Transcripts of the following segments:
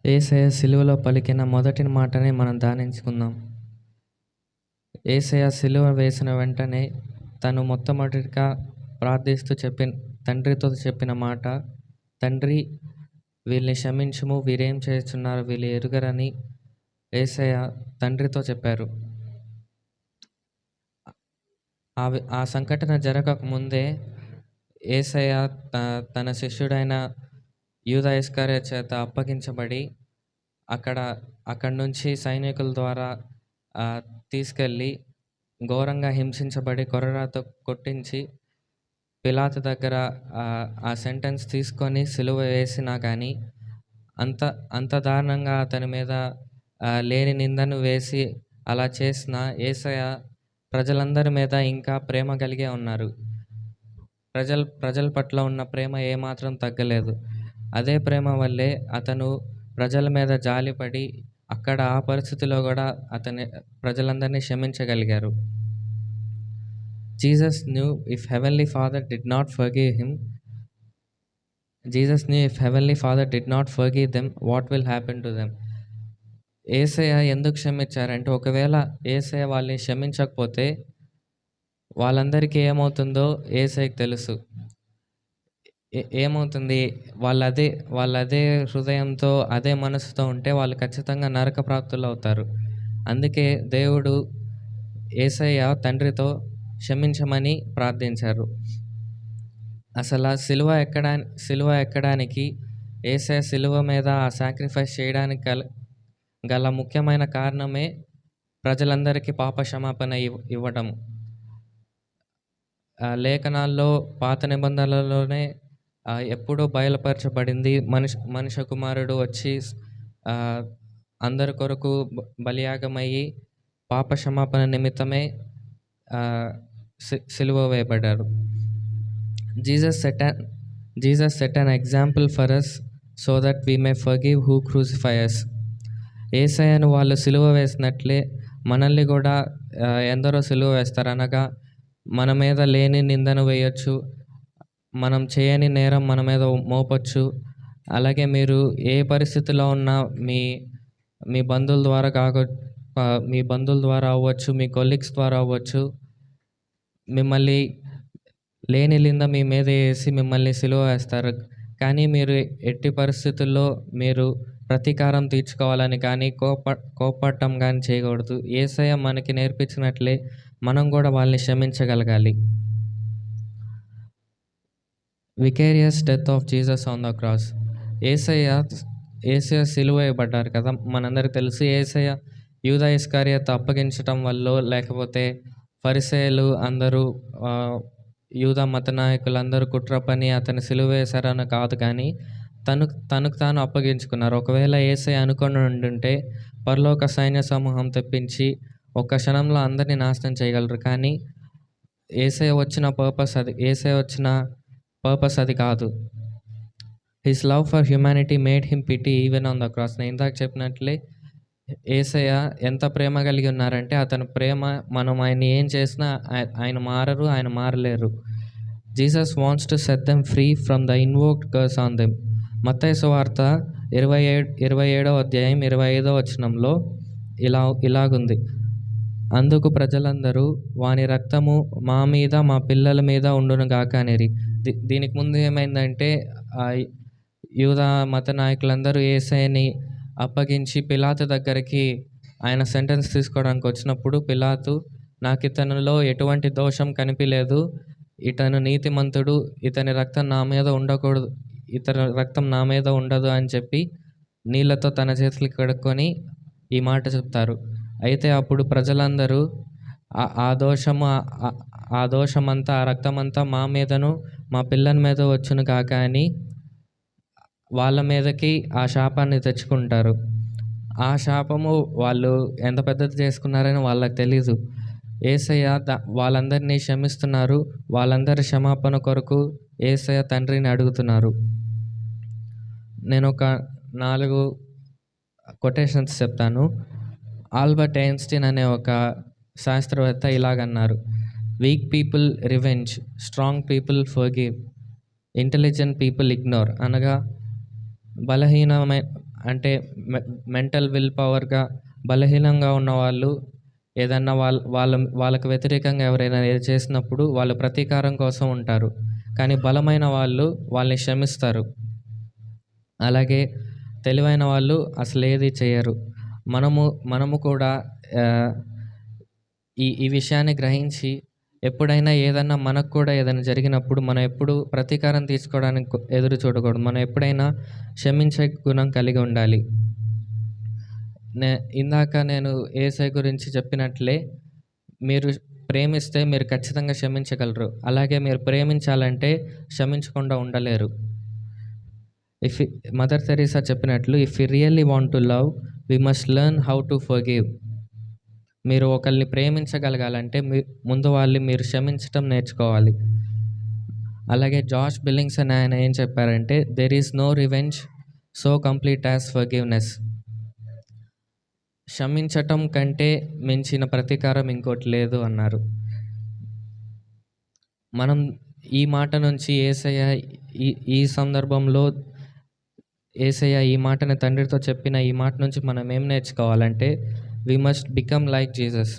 యేసయ్య సిలువలో పలికిన మొదటి మాటని మనం ధ్యానించుకుందాం. యేసయ్య సిలువ వేసిన వెంటనే తను మొట్టమొదటిగా ప్రార్థిస్తూ తండ్రితో చెప్పిన మాట, తండ్రి వీళ్ళని క్షమించుము, వీరేం చేస్తున్నారు వీళ్ళు ఎరుగరని యేసయ్య తండ్రితో చెప్పారు. ఆ సంఘటన జరగక ముందే యేసయ్య తన శిష్యుడైన యూదా ఇస్కరియోతు చేత అప్పగించబడి అక్కడి నుంచి సైనికుల ద్వారా తీసుకెళ్ళి ఘోరంగా హింసించబడి కొరడాతో కొట్టించి పిలాతు దగ్గర ఆ సెంటెన్స్ తీసుకొని సిలువ వేసినా కానీ అంత దారుణంగా అతని మీద లేని నిందను వేసి అలా చేసిన యేసయ్య ప్రజలందరి మీద ఇంకా ప్రేమ కలిగే ఉన్నారు. ప్రజల పట్ల ఉన్న ప్రేమ ఏమాత్రం తగ్గలేదు. అదే ప్రేమ వల్లే అతను ప్రజల మీద జాలిపడి ఆ పరిస్థితిలో కూడా ప్రజలందరినీ క్షమించగలిగారు. Jesus knew if Heavenly Father did not forgive them, what will happen to them? యేసయ్య ఎందుకు క్షమించారంటే, ఒకవేళ యేసయ్య వాళ్ళని క్షమించకపోతే వాళ్ళందరికీ ఏమవుతుందో యేసయ్యకి తెలుసు. ఏమవుతుంది, వాళ్ళదే హృదయంతో అదే మనసుతో ఉంటే వాళ్ళు ఖచ్చితంగా నరక ప్రాప్తులు అవుతారు. అందుకే దేవుడు యేసయ్య తండ్రితో క్షమించమని ప్రార్థించారు. అసలు సిలువ ఎక్కడానికి యేసయ్య సిలువ మీద ఆ సాక్రిఫైస్ చేయడానికి గల ముఖ్యమైన కారణమే ప్రజలందరికీ పాప క్షమాపణ ఇవ్వడం. లేఖనాల్లో పాత నిబంధనలలోనే ఎప్పుడో బయలుపరచబడింది, మనుష్య కుమారుడు వచ్చి అందరి కొరకు బలియాగమయ్యి పాప క్షమాపణ నిమిత్తమే సిలువ వేయబడ్డారు. Jesus set an example for us so that we may forgive who crucify us. యేసయ్యను వాళ్ళు సిలువ వేసినట్లే మనల్ని కూడా ఎందరో సిలువ వేస్తారు. అనగా మన మీద లేని నిందను వేయొచ్చు, మనం చేయని నేరం మన మీద మోపొచ్చు. అలాగే మీరు ఏ పరిస్థితిలో ఉన్నా మీ బంధువుల ద్వారా అవ్వచ్చు, మీ కొలీగ్స్ ద్వారా అవ్వచ్చు, మిమ్మల్ని లేని నింద మీ మీద వేసి మిమ్మల్ని సిలువ వేస్తారు. కానీ మీరు ఎట్టి పరిస్థితుల్లో మీరు ప్రతీకారం తీర్చుకోవాలని కానీ కోపడటం కానీ చేయకూడదు. యేసయ్య మనకి నేర్పించినట్లే మనం కూడా వాళ్ళని క్షమించగలగాలి. Vicarious death of Jesus on the cross. యేసయ్య సిలువ వేయబడ్డారు కదా, మనందరికి తెలుసు. యేసయ్య యూదా ఇస్కరియోతు అప్పగించటం వల్ల, లేకపోతే ఫరిసేయులు అందరూ యూదా మత నాయకులందరూ కుట్ర పని అతను సిలువ వేశారని కాదు, కానీ తనకు తాను అప్పగించుకున్నారు. ఒకవేళ యేసయ్య అనుకొని ఉండుంటే పరలోక సైన్య సమూహం తెప్పించి ఒక్క క్షణంలో అందరినీ నాశనం చేయగలరు. కానీ యేసయ్య వచ్చిన పర్పస్ అది కాదు. His love for humanity made him pity even on the cross. నేను ఇందాక చెప్పినట్లే యేసయ్య ఎంత ప్రేమ కలిగి ఉన్నారంటే, అతని ప్రేమ మనం ఆయన ఏం చేసినా ఆయన మారరు, ఆయన మారలేరు. Jesus wants to set them free from the invoked curse on them. మత్తయి సువార్త 27వ అధ్యాయం 25వ వచనంలో ఇలాగుంది, అందుకు ప్రజలందరూ వాని రక్తము మా మీద మా పిల్లల మీద ఉండును గాక అనిరి. దీనికి ముందు ఏమైందంటే, యూదా మత నాయకులందరూ యేసయ్యని అప్పగించి పిలాతు దగ్గరికి ఆయన సెంటెన్స్ తీసుకోవడానికి వచ్చినప్పుడు, పిలాతు నాకు ఇతనిలో ఎటువంటి దోషం కనిపించలేదు, ఇతను నీతిమంతుడు, ఇతని రక్తం నా మీద ఉండకూడదు, ఇతని రక్తం నా మీద ఉండదు అని చెప్పి నీళ్ళతో తన చేతులు కడుక్కొని ఈ మాట చెప్తారు. అయితే అప్పుడు ప్రజలందరూ ఆ దోషమంతా ఆ రక్తమంతా మా మీదను మా పిల్లల మీద వచ్చును కాక అని వాళ్ళ మీదకి ఆ శాపాన్ని తెచ్చుకుంటారు. ఆ శాపము వాళ్ళు ఎంత పెద్దది చేసుకున్నారని వాళ్ళకి తెలీదు. యేసయ్య వాళ్ళందరినీ క్షమిస్తున్నారు. వాళ్ళందరి క్షమాపణ కొరకు యేసయ్య తండ్రిని అడుగుతున్నారు. నేను ఒక 4 కొటేషన్స్ చెప్తాను. ఆల్బర్ట్ ఐన్స్టీన్ అనే ఒక శాస్త్రవేత్త ఇలాగన్నారు, weak people revenge, strong people forgive, intelligent people ignore. అనగా బలహీనమైన అంటే మె మెంటల్ విల్ పవర్‌గా బలహీనంగా ఉన్నవాళ్ళు ఏదన్నా వాళ్ళకి వ్యతిరేకంగా ఎవరైనా ఏది చేసినప్పుడు వాళ్ళు ప్రతీకారం కోసం ఉంటారు. కానీ బలమైన వాళ్ళు వాళ్ళని క్షమిస్తారు. అలాగే తెలివైన వాళ్ళు అసలేది చెయ్యరు. మనము మనము కూడా ఆహ్, ఈ విషయాన్ని గ్రహించి ఎప్పుడైనా ఏదన్నా మనకు కూడా ఏదైనా జరిగినప్పుడు మనం ఎప్పుడు ప్రతీకారం తీసుకోవడానికి ఎదురు చూడకూడదు. మనం ఎప్పుడైనా క్షమించే గుణం కలిగి ఉండాలి. నే ఇందాక నేను యేసయ్య గురించి చెప్పినట్లే మీరు ప్రేమిస్తే మీరు ఖచ్చితంగా క్షమించగలరు. అలాగే మీరు ప్రేమించాలంటే క్షమించకుండా ఉండలేరు. ఇఫ్ మదర్ తెరీసా చెప్పినట్లు if you really want to love we must learn how to forgive. మీరు ఒకళ్ళని ప్రేమించగలగాలంటే ముందు మీరు క్షమించటం నేర్చుకోవాలి. అలాగే జాష్ బిల్లింగ్స్ అనే ఆయన ఏం చెప్పారంటే there is no revenge so complete as forgiveness. క్షమించటం కంటే మించిన ప్రతీకారం ఇంకోటి లేదు అన్నారు. మనం ఈ మాట నుంచి యేసయ్య ఈ సందర్భంలో యేసయ్య ఈ మాటని తండ్రితో చెప్పిన ఈ మాట నుంచి మనం ఏం నేర్చుకోవాలంటే we must become like Jesus.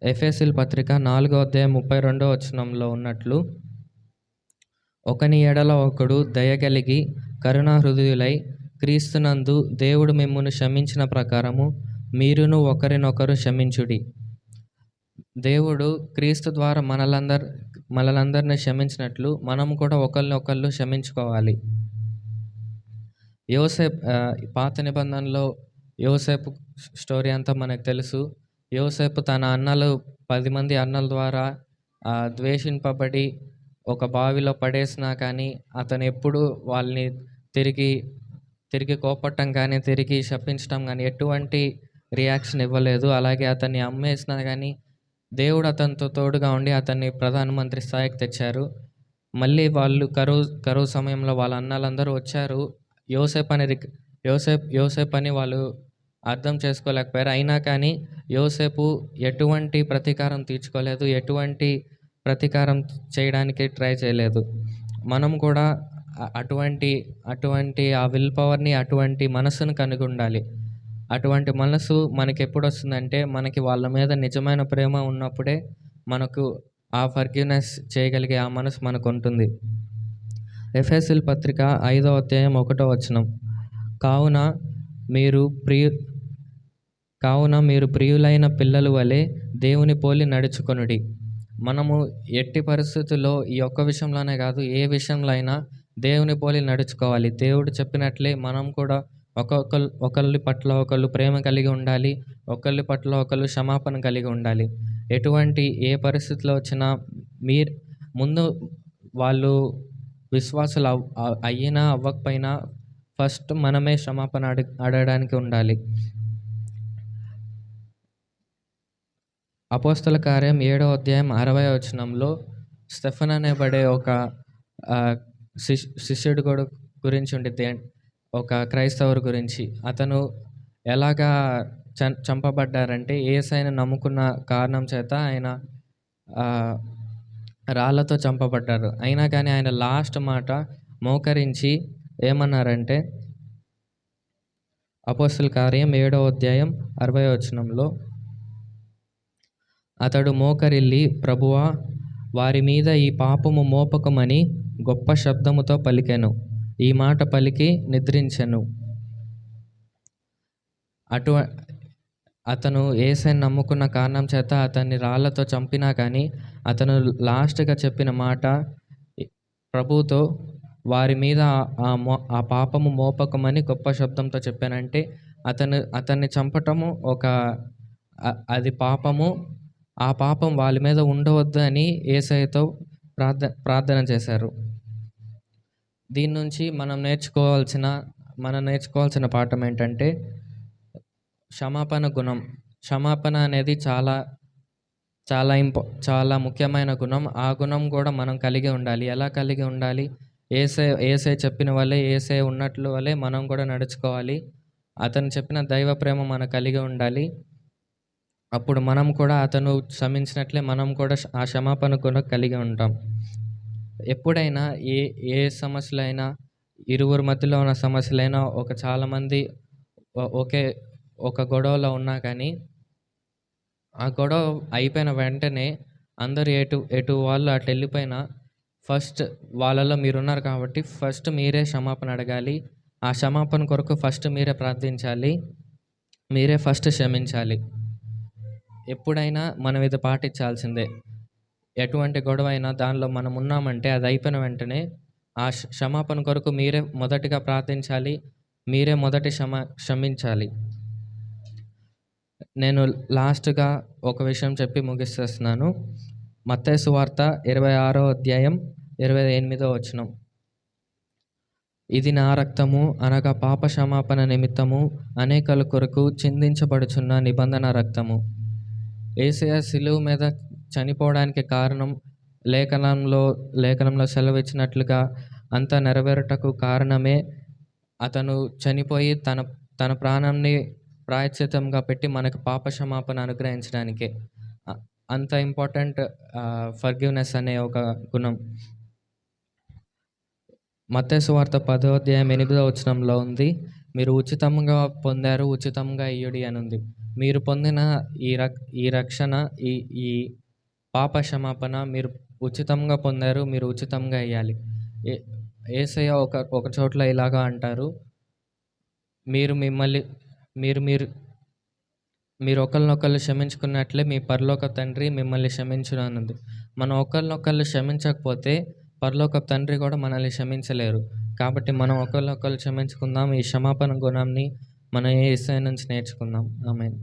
ఎఫెసీయుల పత్రిక 4వ అధ్యాయం 32వ వచనంలో ఉన్నట్లు ఒకని ఎడల ఒకడు దయగలిగి కరుణాహృదయులై క్రీస్తునందు దేవుడు మిమ్మును క్షమించిన ప్రకారము మీరును ఒకరినొకరు క్షమించుడి. దేవుడు క్రీస్తు ద్వారా మనలందరిని క్షమించినట్లు మనం కూడా ఒకళ్ళనొకళ్ళు క్షమించుకోవాలి. పాత నిబంధనలో యోసేపు స్టోరీ అంతా మనకు తెలుసు. యోసేపు తన 10 మంది అన్నల ద్వారా ద్వేషింపబడి ఒక బావిలో పడేసినా కానీ అతను ఎప్పుడు వాళ్ళని తిరిగి కోపట్టం కానీ తిరిగి శపించటం కానీ ఎటువంటి రియాక్షన్ ఇవ్వలేదు. అలాగే అతన్ని అమ్మేసినా కానీ దేవుడు అతనితో తోడుగా ఉండి అతన్ని ప్రధానమంత్రి స్థాయికి తెచ్చారు. మళ్ళీ వాళ్ళు కరువు సమయంలో వాళ్ళ అన్నలందరూ వచ్చారు. యోసేపు అని వాళ్ళు అర్థం చేసుకోలేకపోయారు. అయినా కానీ యోసేపు ఎటువంటి ప్రతీకారం తీర్చుకోలేదు. ఎటువంటి ప్రతీకారం చేయడానికి ట్రై చేయలేదు. మనం కూడా అటువంటి ఆ విల్ పవర్‌ని అటువంటి మనసును కలిగి ఉండాలి. అటువంటి మనసు మనకెప్పుడు వస్తుందంటే మనకి వాళ్ళ మీద నిజమైన ప్రేమ ఉన్నప్పుడే మనకు ఆ ఫర్‌గివ్‌నెస్ చేయగలిగే ఆ మనసు మనకుంటుంది. ఎఫెసీయుల పత్రిక 5వ అధ్యాయం 1వ వచనం కావున మీరు ప్రియులైన పిల్లల వలె దేవుని పోలి నడుచుకొనుడి. మనము ఎట్టి పరిస్థితుల్లో ఈ ఒక్క విషయంలోనే కాదు ఏ విషయంలో అయినా దేవుని పోలి నడుచుకోవాలి. దేవుడు చెప్పినట్లే మనం కూడా ఒకళ్ళ పట్ల ఒకళ్ళు ప్రేమ కలిగి ఉండాలి. ఒకళ్ళ పట్ల ఒకళ్ళు క్షమాపణ కలిగి ఉండాలి. ఎటువంటి ఏ పరిస్థితిలో వచ్చినా ముందు వాళ్ళు విశ్వాసులు అయినా అవ్వకపోయినా ఫస్ట్ మనమే క్షమాపణ అడగడానికి ఉండాలి. అపోస్తల కార్యం 7వ అధ్యాయం 60వ వచనంలో స్టెఫెన్ అనబడే ఒక శిష్యుడు గురించి ఉండిద్ది. ఒక క్రైస్తవుడి గురించి. అతను ఎలాగా చంపబడ్డారంటే యేసయ్యను నమ్ముకున్న కారణం చేత ఆయన రాళ్ళతో చంపబడ్డారు. అయినా కానీ ఆయన లాస్ట్ మాట మోకరించి ఏమన్నారంటే అపోస్తల కార్యం 7వ అధ్యాయం 60వ వచనంలో అతడు మోకరిల్లి ప్రభువా వారి మీద ఈ పాపము మోపకమని గొప్ప శబ్దముతో పలికెను. ఈ మాట పలికి నిద్రించెను. అతను యేసయ్యను నమ్ముకున్న కారణం చేత అతన్ని రాళ్ళతో చంపినా కానీ అతను లాస్ట్‌గా చెప్పిన మాట ప్రభువుతో వారి మీద ఆ పాపము మోపకమని గొప్ప శబ్దంతో చెప్పానంటే అతన్ని చంపటము అది పాపము. ఆ పాపం వాళ్ళ మీద ఉండవద్దు అని యేసయ్యతో ప్రార్థన చేశారు. దీని నుంచి మనం నేర్చుకోవాల్సిన పాఠం ఏంటంటే క్షమాపణ గుణం. క్షమాపణ అనేది చాలా చాలా ముఖ్యమైన గుణం. ఆ గుణం కూడా మనం కలిగి ఉండాలి. ఎలా కలిగి ఉండాలి? యేసయ్య చెప్పిన వలే యేసయ్య ఉన్నట్లు వలే మనం కూడా నడుచుకోవాలి. అతను చెప్పిన దైవ ప్రేమ మనం కలిగి ఉండాలి. అప్పుడు మనం కూడా అతను క్షమించినట్లే మనం కూడా ఆ క్షమాపణ కూడా కలిగి ఉంటాం. ఎప్పుడైనా ఏ సమస్యలైనా ఇరువురి మధ్యలో ఉన్న సమస్యలైనా చాలామంది ఒకే ఒక గొడవలో ఉన్నా కానీ, ఆ గొడవ అయిపోయిన వెంటనే అందరూ ఎటు ఎటు వాళ్ళు అటెళ్ళిపోయినా ఫస్ట్ వాళ్ళలో మీరున్నారు కాబట్టి ఫస్ట్ మీరే క్షమాపణ అడగాలి. ఆ క్షమాపణ కొరకు ఫస్ట్ మీరే ప్రార్థించాలి. మీరే ఫస్ట్ క్షమించాలి. ఎప్పుడైనా మనం ఇది పాటించాల్సిందే. ఎటువంటి గొడవైనా దానిలో మనం ఉన్నామంటే అది అయిపోయిన వెంటనే ఆ క్షమాపణ కొరకు మీరే మొదటిగా ప్రార్థించాలి. మీరే మొదటి క్షమించాలి. నేను లాస్ట్‌గా ఒక విషయం చెప్పి ముగిసేస్తున్నాను. మత్తయి సువార్త 26వ అధ్యాయం 28వ వచనం. ఇది నా రక్తము అనగా పాప క్షమాపణ నిమిత్తము అనేకుల కొరకు చిందించబడుచున్న నిబంధన రక్తము. యేసయ్య శిలువ మీద చనిపోవడానికి కారణం లేఖనంలో సెలవిచ్చినట్లుగా అంతా నెరవేరుటకు కారణమే అతను చనిపోయి తన ప్రాణాన్ని ప్రాయశ్చిత్తంగా పెట్టి మనకు పాప క్షమాపణ అనుగ్రహించడానికే. అంత ఇంపార్టెంట్ ఫర్‌గివ్‌నెస్ అనే ఒక గుణం. మత్తయి సువార్త 10వ అధ్యాయం 8వ వచనంలో ఉంది. మీరు ఉచితంగా పొందారు, ఉచితంగా ఇయ్యుడి అనుంది. మీరు పొందిన ఈ రక్షణ, ఈ పాప క్షమాపణ మీరు ఉచితంగా పొందారు. మీరు ఉచితంగా ఇయ్యాలి. యేసయ్య ఒక చోట్ల ఇలాగా అంటారు. మీరు ఒకళ్ళనొకళ్ళు క్షమించుకున్నట్లే మీ పరలోక తండ్రి మిమ్మల్ని క్షమించును అనుంది. మనం ఒకళ్ళనొకళ్ళు క్షమించకపోతే పరలోకపు తండ్రి కూడా మనల్ని క్షమించలేరు. కాబట్టి మనం ఒకళ్ళనొకళ్ళు క్షమించుకుందాం. ఈ క్షమాపణ గుణాన్ని మనం యేసయ్య నుంచి నేర్చుకుందాం. ఆమేన్.